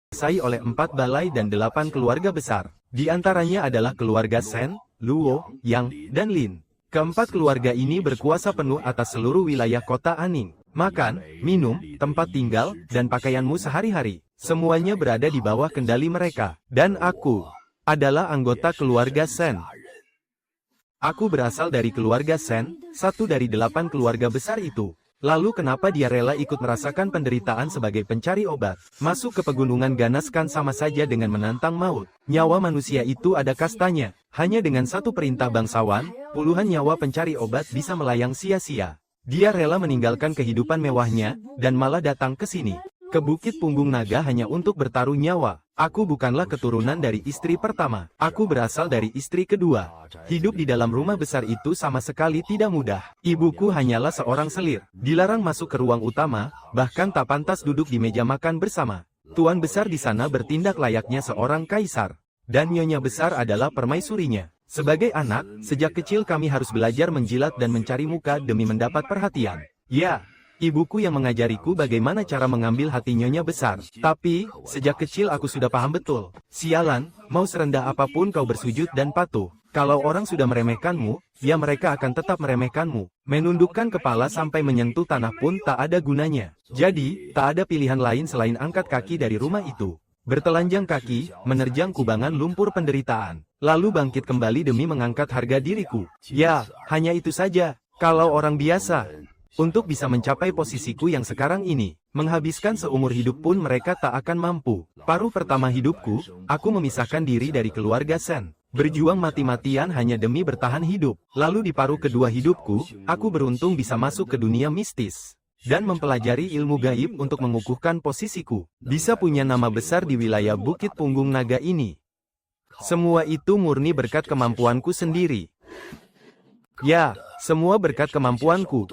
dikuasai oleh 4 balai dan 8 keluarga besar. Di antaranya adalah keluarga Shen, Luo, Yang, dan Lin. Keempat keluarga ini berkuasa penuh atas seluruh wilayah kota Aning. Makan, minum, tempat tinggal, dan pakaianmu sehari-hari. Semuanya berada di bawah kendali mereka. Dan aku adalah anggota keluarga Shen. Aku berasal dari keluarga Shen, satu dari 8 keluarga besar itu. Lalu kenapa dia rela ikut merasakan penderitaan sebagai pencari obat? Masuk ke pegunungan ganas kan sama saja dengan menantang maut. Nyawa manusia itu ada kastanya. Hanya dengan satu perintah bangsawan, puluhan nyawa pencari obat bisa melayang sia-sia. Dia rela meninggalkan kehidupan mewahnya, dan malah datang ke sini. Ke Bukit Punggung Naga hanya untuk bertaruh nyawa. Aku bukanlah keturunan dari istri pertama. Aku berasal dari istri kedua. Hidup di dalam rumah besar itu sama sekali tidak mudah. Ibuku hanyalah seorang selir. Dilarang masuk ke ruang utama, bahkan tak pantas duduk di meja makan bersama. Tuan besar di sana bertindak layaknya seorang kaisar. Dan nyonya besar adalah permaisurinya. Sebagai anak, sejak kecil kami harus belajar menjilat dan mencari muka demi mendapat perhatian. Ya. Ibuku yang mengajariku bagaimana cara mengambil hati nyonya besar. Tapi, sejak kecil aku sudah paham betul. Sialan, mau serendah apapun kau bersujud dan patuh. Kalau orang sudah meremehkanmu, ya mereka akan tetap meremehkanmu. Menundukkan kepala sampai menyentuh tanah pun tak ada gunanya. Jadi, tak ada pilihan lain selain angkat kaki dari rumah itu. Bertelanjang kaki, menerjang kubangan lumpur penderitaan. Lalu bangkit kembali demi mengangkat harga diriku. Ya, hanya itu saja. Kalau orang biasa. Untuk bisa mencapai posisiku yang sekarang ini, menghabiskan seumur hidup pun mereka tak akan mampu. Paruh pertama hidupku, aku memisahkan diri dari keluarga Shen. Berjuang mati-matian hanya demi bertahan hidup. Lalu di paruh kedua hidupku, aku beruntung bisa masuk ke dunia mistis. Dan mempelajari ilmu gaib untuk mengukuhkan posisiku. Bisa punya nama besar di wilayah Bukit Punggung Naga ini. Semua itu murni berkat kemampuanku sendiri. Ya, semua berkat kemampuanku.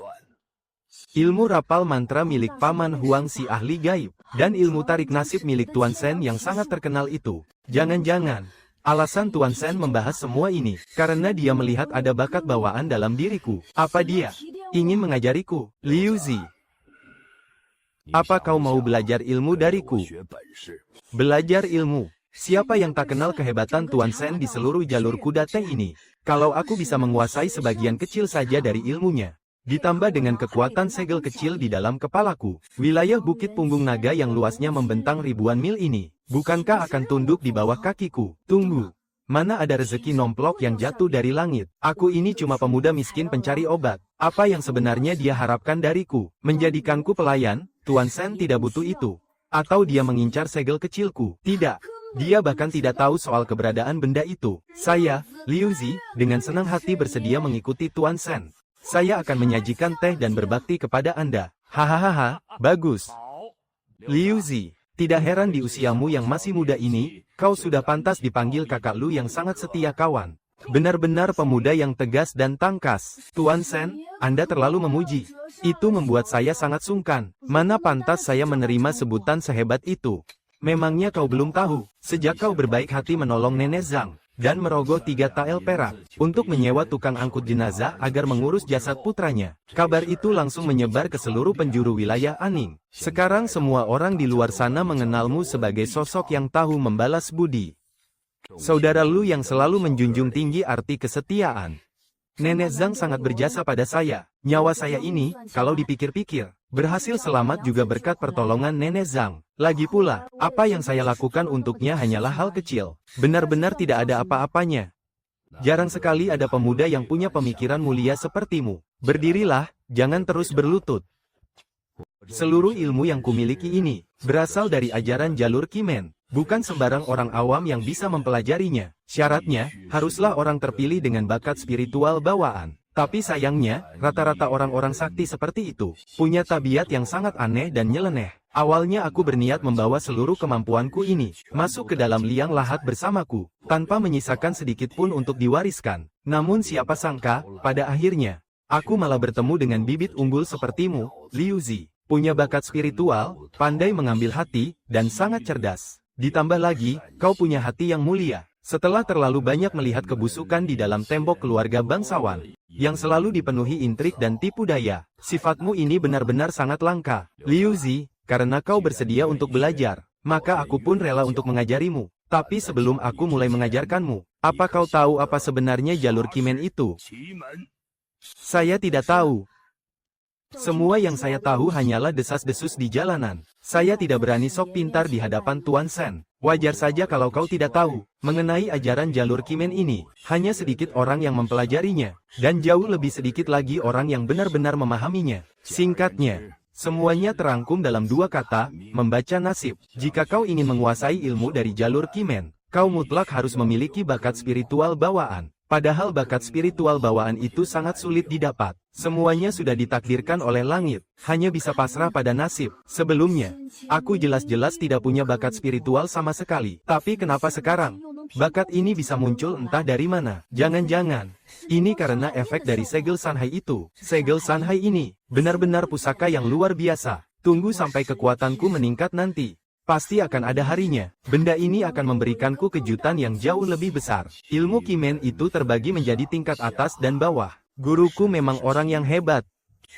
Ilmu rapal mantra milik Paman Huang si ahli gaib, dan ilmu tarik nasib milik Tuan Shen yang sangat terkenal itu. Jangan-jangan, alasan Tuan Shen membahas semua ini, karena dia melihat ada bakat bawaan dalam diriku. Apa dia ingin mengajariku? Liu Zi, apa kau mau belajar ilmu dariku? Belajar ilmu? Siapa yang tak kenal kehebatan Tuan Shen di seluruh jalur kuda teh ini? Kalau aku bisa menguasai sebagian kecil saja dari ilmunya, ditambah dengan kekuatan segel kecil di dalam kepalaku, wilayah Bukit Punggung Naga yang luasnya membentang ribuan mil ini, bukankah akan tunduk di bawah kakiku? Tunggu, mana ada rezeki nomplok yang jatuh dari langit? Aku ini cuma pemuda miskin pencari obat. Apa yang sebenarnya dia harapkan dariku? Menjadikanku pelayan? Tuan Shen tidak butuh itu. Atau dia mengincar segel kecilku? Tidak. Dia bahkan tidak tahu soal keberadaan benda itu. Saya, Liu Zi, dengan senang hati bersedia mengikuti Tuan Shen. Saya akan menyajikan teh dan berbakti kepada Anda. Hahaha, bagus. Liu Zi, tidak heran di usiamu yang masih muda ini, kau sudah pantas dipanggil kakak lu yang sangat setia kawan. Benar-benar pemuda yang tegas dan tangkas. Tuan Shen, Anda terlalu memuji. Itu membuat saya sangat sungkan. Mana pantas saya menerima sebutan sehebat itu. Memangnya kau belum tahu, sejak kau berbaik hati menolong Nenek Zhang dan merogoh 3 tael perak untuk menyewa tukang angkut jenazah agar mengurus jasad putranya. Kabar itu langsung menyebar ke seluruh penjuru wilayah Aning. Sekarang semua orang di luar sana mengenalmu sebagai sosok yang tahu membalas budi. Saudara lu yang selalu menjunjung tinggi arti kesetiaan. Nenek Zhang sangat berjasa pada saya. Nyawa saya ini, kalau dipikir-pikir, berhasil selamat juga berkat pertolongan Nenek Zhang. Lagi pula, apa yang saya lakukan untuknya hanyalah hal kecil. Benar-benar tidak ada apa-apanya. Jarang sekali ada pemuda yang punya pemikiran mulia sepertimu. Berdirilah, jangan terus berlutut. Seluruh ilmu yang kumiliki ini, berasal dari ajaran jalur Kimen. Bukan sembarang orang awam yang bisa mempelajarinya. Syaratnya, haruslah orang terpilih dengan bakat spiritual bawaan. Tapi sayangnya, rata-rata orang-orang sakti seperti itu, punya tabiat yang sangat aneh dan nyeleneh. Awalnya aku berniat membawa seluruh kemampuanku ini, masuk ke dalam liang lahat bersamaku, tanpa menyisakan sedikit pun untuk diwariskan. Namun siapa sangka, pada akhirnya, aku malah bertemu dengan bibit unggul sepertimu, Liu Zi. Punya bakat spiritual, pandai mengambil hati, dan sangat cerdas. Ditambah lagi, kau punya hati yang mulia. Setelah terlalu banyak melihat kebusukan di dalam tembok keluarga bangsawan, yang selalu dipenuhi intrik dan tipu daya, sifatmu ini benar-benar sangat langka. Liu Zi, karena kau bersedia untuk belajar, maka aku pun rela untuk mengajarimu. Tapi sebelum aku mulai mengajarkanmu, apa kau tahu apa sebenarnya jalur Kimen itu? Saya tidak tahu. Semua yang saya tahu hanyalah desas-desus di jalanan. Saya tidak berani sok pintar di hadapan Tuan Sen. Wajar saja kalau kau tidak tahu mengenai ajaran jalur Kimen ini. Hanya sedikit orang yang mempelajarinya, dan jauh lebih sedikit lagi orang yang benar-benar memahaminya. Singkatnya, semuanya terangkum dalam dua kata, membaca nasib. Jika kau ingin menguasai ilmu dari jalur Kimen, kau mutlak harus memiliki bakat spiritual bawaan. Padahal bakat spiritual bawaan itu sangat sulit didapat. Semuanya sudah ditakdirkan oleh langit, hanya bisa pasrah pada nasib. Sebelumnya, aku jelas-jelas tidak punya bakat spiritual sama sekali. Tapi kenapa sekarang? Bakat ini bisa muncul entah dari mana. Jangan-jangan, ini karena efek dari segel Sanhai itu. Segel Sanhai ini, benar-benar pusaka yang luar biasa. Tunggu sampai kekuatanku meningkat nanti. Pasti akan ada harinya. Benda ini akan memberikanku kejutan yang jauh lebih besar. Ilmu Kimen itu terbagi menjadi tingkat atas dan bawah. Guruku memang orang yang hebat.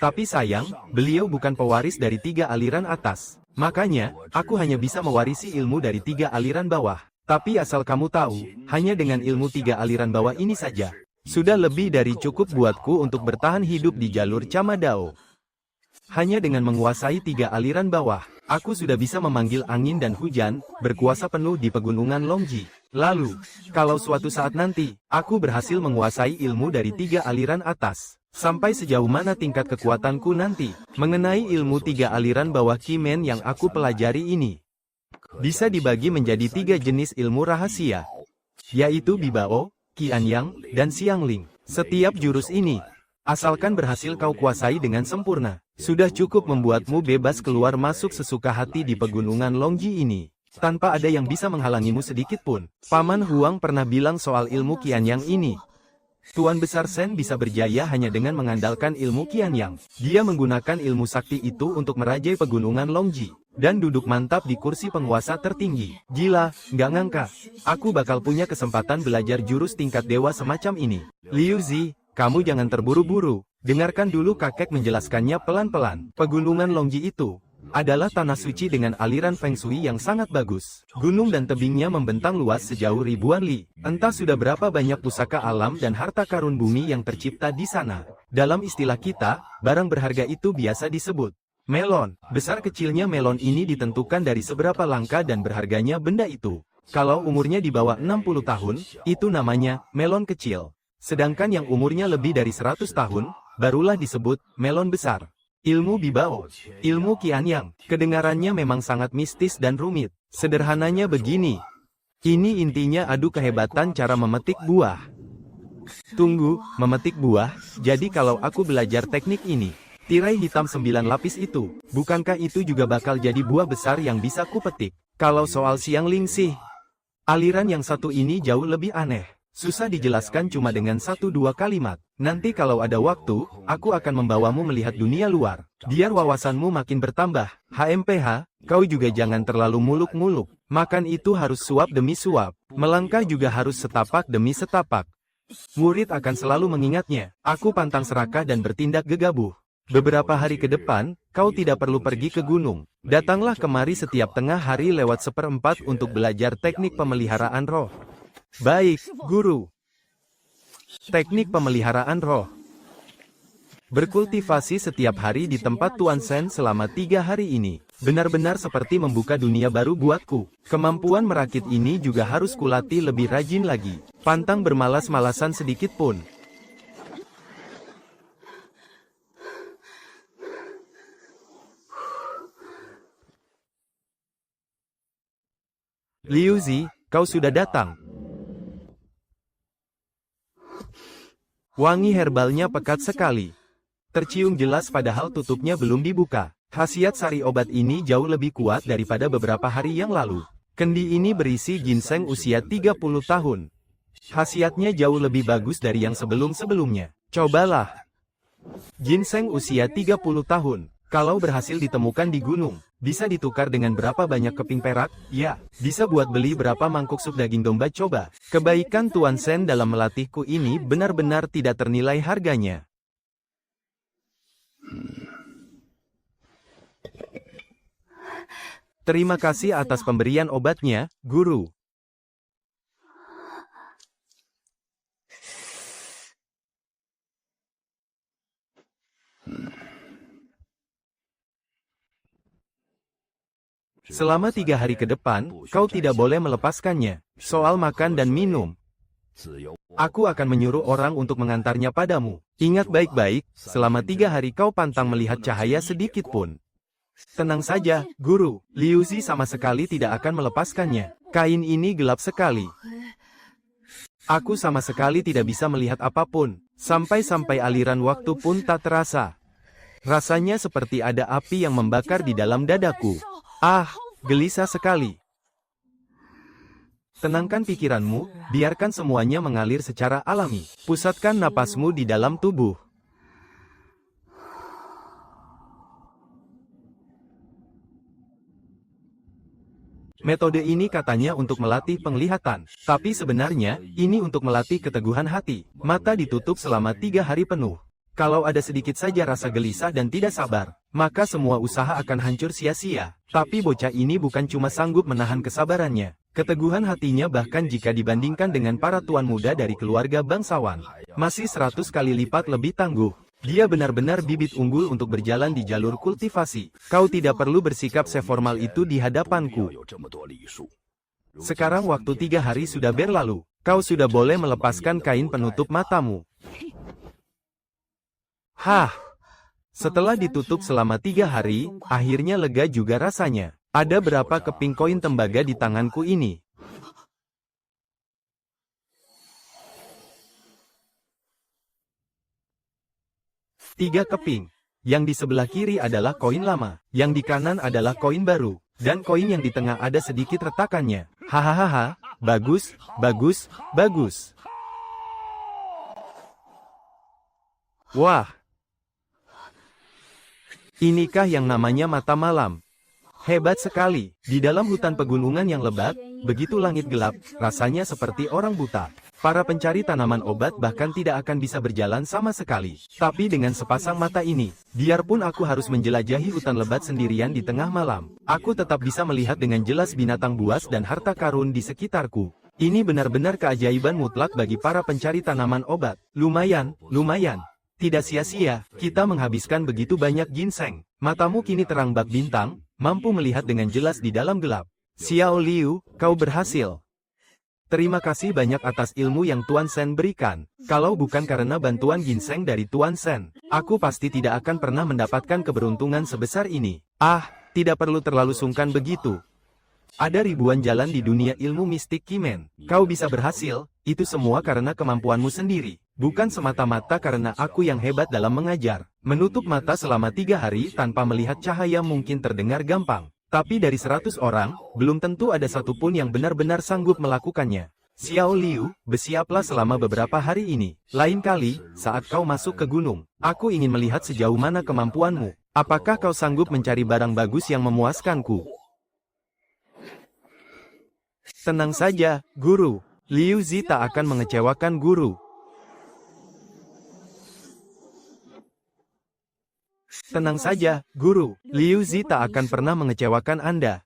Tapi sayang, beliau bukan pewaris dari 3 aliran atas. Makanya, aku hanya bisa mewarisi ilmu dari 3 aliran bawah. Tapi asal kamu tahu, hanya dengan ilmu 3 aliran bawah ini saja, sudah lebih dari cukup buatku untuk bertahan hidup di jalur Camadao. Hanya dengan menguasai 3 aliran bawah, aku sudah bisa memanggil angin dan hujan, berkuasa penuh di pegunungan Longji. Lalu, kalau suatu saat nanti, aku berhasil menguasai ilmu dari 3 aliran atas, sampai sejauh mana tingkat kekuatanku nanti, mengenai ilmu 3 aliran bawah Kimen yang aku pelajari ini, bisa dibagi menjadi 3 jenis ilmu rahasia, yaitu Bibao, Qianyang, dan Xiangling. Setiap jurus ini, asalkan berhasil kau kuasai dengan sempurna, sudah cukup membuatmu bebas keluar masuk sesuka hati di pegunungan Longji ini, tanpa ada yang bisa menghalangimu sedikit pun. Paman Huang pernah bilang soal ilmu Qianyang ini. Tuan Besar Sen bisa berjaya hanya dengan mengandalkan ilmu Qianyang. Dia menggunakan ilmu sakti itu untuk merajai pegunungan Longji, dan duduk mantap di kursi penguasa tertinggi. Gila, nggak ngangka, aku bakal punya kesempatan belajar jurus tingkat dewa semacam ini. Liu Zi, kamu jangan terburu-buru. Dengarkan dulu kakek menjelaskannya pelan-pelan. Pegunungan Longji itu adalah tanah suci dengan aliran Feng Shui yang sangat bagus. Gunung dan tebingnya membentang luas sejauh ribuan li. Entah sudah berapa banyak pusaka alam dan harta karun bumi yang tercipta di sana. Dalam istilah kita, barang berharga itu biasa disebut melon. Besar kecilnya melon ini ditentukan dari seberapa langka dan berharganya benda itu. Kalau umurnya di bawah 60 tahun, itu namanya melon kecil. Sedangkan yang umurnya lebih dari 100 tahun, barulah disebut melon besar. Ilmu Bibao, ilmu Qianyang, kedengarannya memang sangat mistis dan rumit. Sederhananya begini. Ini intinya adu kehebatan cara memetik buah. Tunggu, memetik buah, jadi kalau aku belajar teknik ini, tirai hitam 9 lapis itu, bukankah itu juga bakal jadi buah besar yang bisa kupetik? Kalau soal Xiangling sih, aliran yang satu ini jauh lebih aneh. Susah dijelaskan cuma dengan 1-2 kalimat. Nanti kalau ada waktu, aku akan membawamu melihat dunia luar. Biar wawasanmu makin bertambah. HMPH, kau juga jangan terlalu muluk-muluk. Makan itu harus suap demi suap. Melangkah juga harus setapak demi setapak. Murid akan selalu mengingatnya. Aku pantang serakah dan bertindak gegabah. Beberapa hari ke depan, kau tidak perlu pergi ke gunung. Datanglah kemari setiap tengah hari lewat 1/4 untuk belajar teknik pemeliharaan roh. Baik, Guru. Teknik pemeliharaan roh. Berkultivasi setiap hari di tempat Tuan Sen selama 3 hari ini. Benar-benar seperti membuka dunia baru buatku. Kemampuan merakit ini juga harus kulatih lebih rajin lagi. Pantang bermalas-malasan sedikit pun. Liu Zi, kau sudah datang. Wangi herbalnya pekat sekali. Tercium jelas padahal tutupnya belum dibuka. Khasiat sari obat ini jauh lebih kuat daripada beberapa hari yang lalu. Kendi ini berisi ginseng usia 30 tahun. Khasiatnya jauh lebih bagus dari yang sebelum-sebelumnya. Cobalah. Ginseng usia 30 tahun. Kalau berhasil ditemukan di gunung, bisa ditukar dengan berapa banyak keping perak? Ya, bisa buat beli berapa mangkuk sup daging domba coba. Kebaikan Tuan Sen dalam melatihku ini benar-benar tidak ternilai harganya. Terima kasih atas pemberian obatnya, Guru. Selama 3 hari ke depan, kau tidak boleh melepaskannya. Soal makan dan minum, aku akan menyuruh orang untuk mengantarnya padamu. Ingat baik-baik, selama 3 hari kau pantang melihat cahaya sedikit pun. Tenang saja, Guru. Liu Zi sama sekali tidak akan melepaskannya. Kain ini gelap sekali. Aku sama sekali tidak bisa melihat apapun. Sampai-sampai aliran waktu pun tak terasa. Rasanya seperti ada api yang membakar di dalam dadaku. Ah, gelisah sekali. Tenangkan pikiranmu, biarkan semuanya mengalir secara alami. Pusatkan napasmu di dalam tubuh. Metode ini katanya untuk melatih penglihatan, tapi sebenarnya, ini untuk melatih keteguhan hati. Mata ditutup selama 3 hari penuh. Kalau ada sedikit saja rasa gelisah dan tidak sabar, maka semua usaha akan hancur sia-sia. Tapi bocah ini bukan cuma sanggup menahan kesabarannya. Keteguhan hatinya bahkan jika dibandingkan dengan para tuan muda dari keluarga bangsawan, masih 100 kali lipat lebih tangguh. Dia benar-benar bibit unggul untuk berjalan di jalur kultivasi. Kau tidak perlu bersikap seformal itu di hadapanku. Sekarang waktu 3 hari sudah berlalu. Kau sudah boleh melepaskan kain penutup matamu. Hah! Setelah ditutup selama 3 hari, akhirnya lega juga rasanya. Ada berapa keping koin tembaga di tanganku ini? Tiga keping. Yang di sebelah kiri adalah koin lama, yang di kanan adalah koin baru, dan koin yang di tengah ada sedikit retakannya. Hahaha, bagus, bagus, bagus. Wah! Inikah yang namanya mata malam? Hebat sekali. Di dalam hutan pegunungan yang lebat, begitu langit gelap, rasanya seperti orang buta. Para pencari tanaman obat bahkan tidak akan bisa berjalan sama sekali. Tapi dengan sepasang mata ini, biarpun aku harus menjelajahi hutan lebat sendirian di tengah malam, aku tetap bisa melihat dengan jelas binatang buas dan harta karun di sekitarku. Ini benar-benar keajaiban mutlak bagi para pencari tanaman obat. Lumayan, lumayan. Tidak sia-sia, kita menghabiskan begitu banyak ginseng. Matamu kini terang bak bintang, mampu melihat dengan jelas di dalam gelap. Xiao Liu, kau berhasil. Terima kasih banyak atas ilmu yang Tuan Shen berikan. Kalau bukan karena bantuan ginseng dari Tuan Shen, aku pasti tidak akan pernah mendapatkan keberuntungan sebesar ini. Ah, tidak perlu terlalu sungkan begitu. Ada ribuan jalan di dunia ilmu mistik Kimen. Kau bisa berhasil, itu semua karena kemampuanmu sendiri. Bukan semata-mata karena aku yang hebat dalam mengajar. Menutup mata selama 3 hari tanpa melihat cahaya mungkin terdengar gampang. Tapi dari 100 orang, belum tentu ada satupun yang benar-benar sanggup melakukannya. Xiao Liu, bersiaplah selama beberapa hari ini. Lain kali, saat kau masuk ke gunung, aku ingin melihat sejauh mana kemampuanmu. Apakah kau sanggup mencari barang bagus yang memuaskanku? Tenang saja, Guru. Liu Zi tak akan mengecewakan Guru. Tenang saja, Guru. Liu Zi tak akan pernah mengecewakan Anda.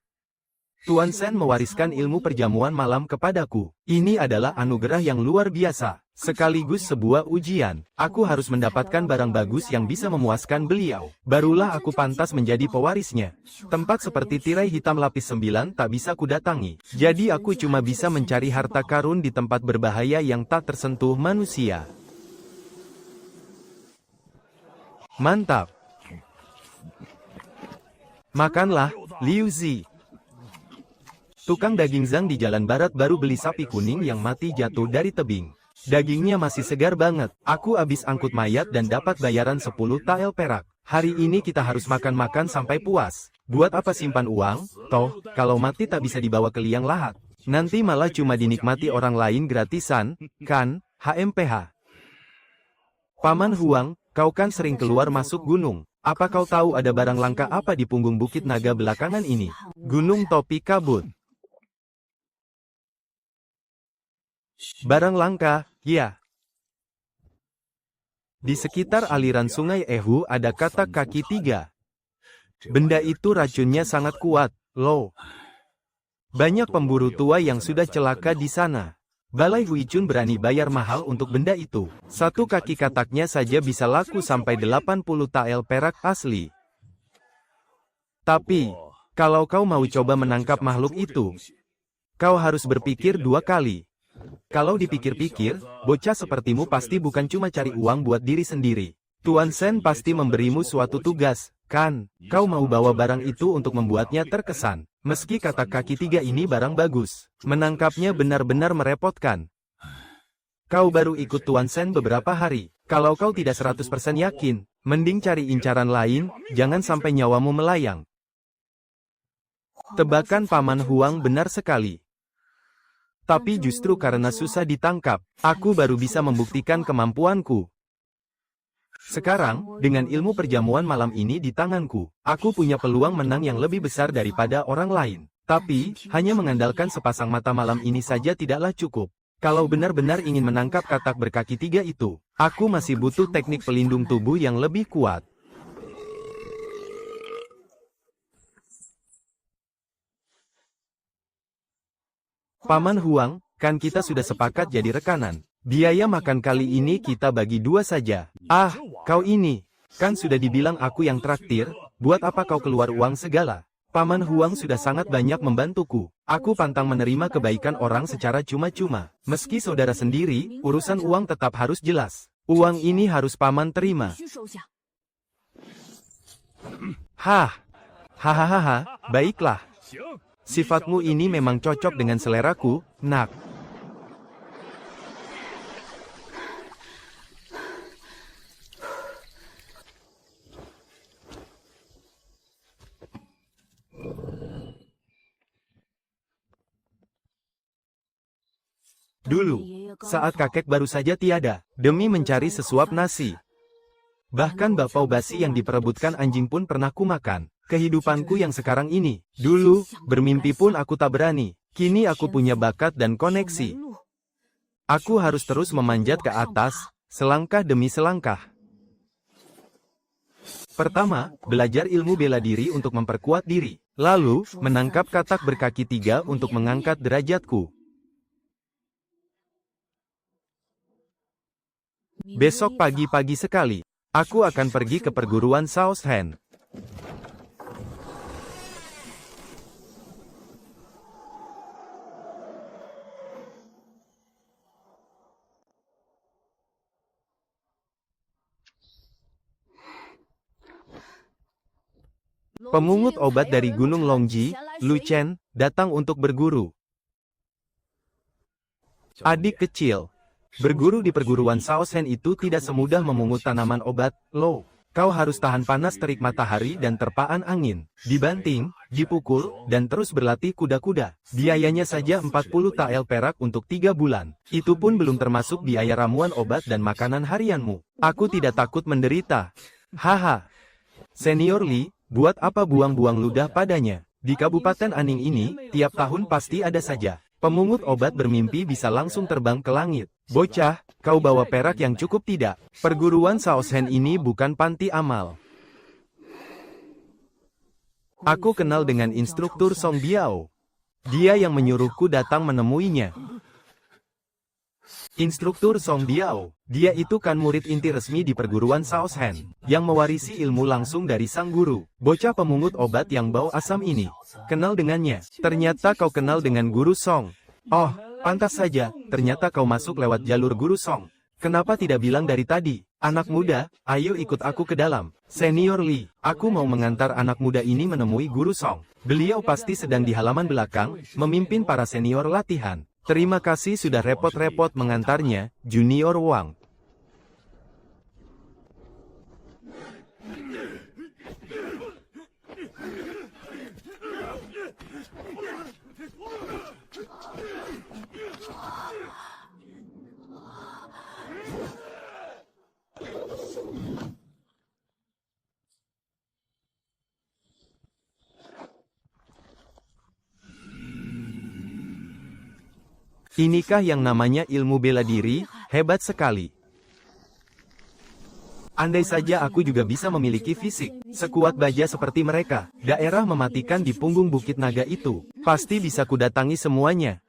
Tuan Shen mewariskan ilmu perjamuan malam kepadaku. Ini adalah anugerah yang luar biasa. Sekaligus sebuah ujian. Aku harus mendapatkan barang bagus yang bisa memuaskan beliau. Barulah aku pantas menjadi pewarisnya. Tempat seperti tirai hitam lapis 9 tak bisa kudatangi. Jadi aku cuma bisa mencari harta karun di tempat berbahaya yang tak tersentuh manusia. Mantap. Makanlah, Liu Zi. Tukang daging Zhang di jalan barat baru beli sapi kuning yang mati jatuh dari tebing. Dagingnya masih segar banget. Aku habis angkut mayat dan dapat bayaran 10 tael perak. Hari ini kita harus makan-makan sampai puas. Buat apa simpan uang? Toh, kalau mati tak bisa dibawa ke liang lahat. Nanti malah cuma dinikmati orang lain gratisan, kan? HMPH. Paman Huang, kau kan sering keluar masuk gunung. Apa kau tahu ada barang langka apa di punggung Bukit Naga belakangan ini? Gunung Topi Kabut. Barang langka, ya. Di sekitar aliran sungai Ehu ada katak kaki 3. Benda itu racunnya sangat kuat. Lo. Banyak pemburu tua yang sudah celaka di sana. Balai Huicun berani bayar mahal untuk benda itu. Satu kaki kataknya saja bisa laku sampai 80 tael perak asli. Tapi, kalau kau mau coba menangkap makhluk itu, kau harus berpikir 2 kali. Kalau dipikir-pikir, bocah sepertimu pasti bukan cuma cari uang buat diri sendiri. Tuan Sen pasti memberimu suatu tugas, kan? Kau mau bawa barang itu untuk membuatnya terkesan. Meski katak kaki 3 ini barang bagus, menangkapnya benar-benar merepotkan. Kau baru ikut Tuan Sen beberapa hari. Kalau kau tidak 100% yakin, mending cari incaran lain, jangan sampai nyawamu melayang. Tebakan Paman Huang benar sekali. Tapi justru karena susah ditangkap, aku baru bisa membuktikan kemampuanku. Sekarang, dengan ilmu perjamuan malam ini di tanganku, aku punya peluang menang yang lebih besar daripada orang lain. Tapi, hanya mengandalkan sepasang mata malam ini saja tidaklah cukup. Kalau benar-benar ingin menangkap katak berkaki 3 itu, aku masih butuh teknik pelindung tubuh yang lebih kuat. Paman Huang, kan kita sudah sepakat jadi rekanan. Biaya makan kali ini kita bagi 2 saja. Ah, kau ini. Kan sudah dibilang aku yang traktir, buat apa kau keluar uang segala? Paman Huang sudah sangat banyak membantuku. Aku pantang menerima kebaikan orang secara cuma-cuma. Meski saudara sendiri, urusan uang tetap harus jelas. Uang ini harus paman terima. Hah. Hahaha, baiklah. Sifatmu ini memang cocok dengan seleraku, nak. Dulu, saat kakek baru saja tiada, demi mencari sesuap nasi. Bahkan bapau basi yang diperebutkan anjing pun pernah kumakan. Kehidupanku yang sekarang ini, dulu, bermimpi pun aku tak berani. Kini aku punya bakat dan koneksi. Aku harus terus memanjat ke atas, selangkah demi selangkah. Pertama, belajar ilmu bela diri untuk memperkuat diri. Lalu, menangkap katak berkaki 3 untuk mengangkat derajatku. Besok pagi-pagi sekali, aku akan pergi ke perguruan Southend. Pemungut obat dari Gunung Longji, Lu Chen, datang untuk berguru. Adik kecil, berguru di perguruan Southend itu tidak semudah memungut tanaman obat, Lo. Kau harus tahan panas terik matahari dan terpaan angin, dibanting, dipukul, dan terus berlatih kuda-kuda. Biayanya saja 40 tael perak untuk 3 bulan. Itu pun belum termasuk biaya ramuan obat dan makanan harianmu. Aku tidak takut menderita. Haha. Senior Li, buat apa buang-buang ludah padanya? Di Kabupaten Aning ini, tiap tahun pasti ada saja pemungut obat bermimpi bisa langsung terbang ke langit. Bocah, kau bawa perak yang cukup tidak? Perguruan Southend ini bukan panti amal. Aku kenal dengan instruktur Song Biao. Dia yang menyuruhku datang menemuinya. Instruktur Song Biao, dia itu kan murid inti resmi di perguruan Southend, yang mewarisi ilmu langsung dari sang guru. Bocah pemungut obat yang bau asam ini, kenal dengannya. Ternyata kau kenal dengan guru Song. Oh, pantas saja, ternyata kau masuk lewat jalur guru Song. Kenapa tidak bilang dari tadi? Anak muda, ayo ikut aku ke dalam. Senior Li, aku mau mengantar anak muda ini menemui guru Song. Beliau pasti sedang di halaman belakang, memimpin para senior latihan. Terima kasih sudah repot-repot mengantarnya, Junior Wang. Inikah yang namanya ilmu bela diri? Hebat sekali. Andai saja aku juga bisa memiliki fisik sekuat baja seperti mereka, daerah mematikan di punggung Bukit Naga itu, pasti bisa kudatangi semuanya.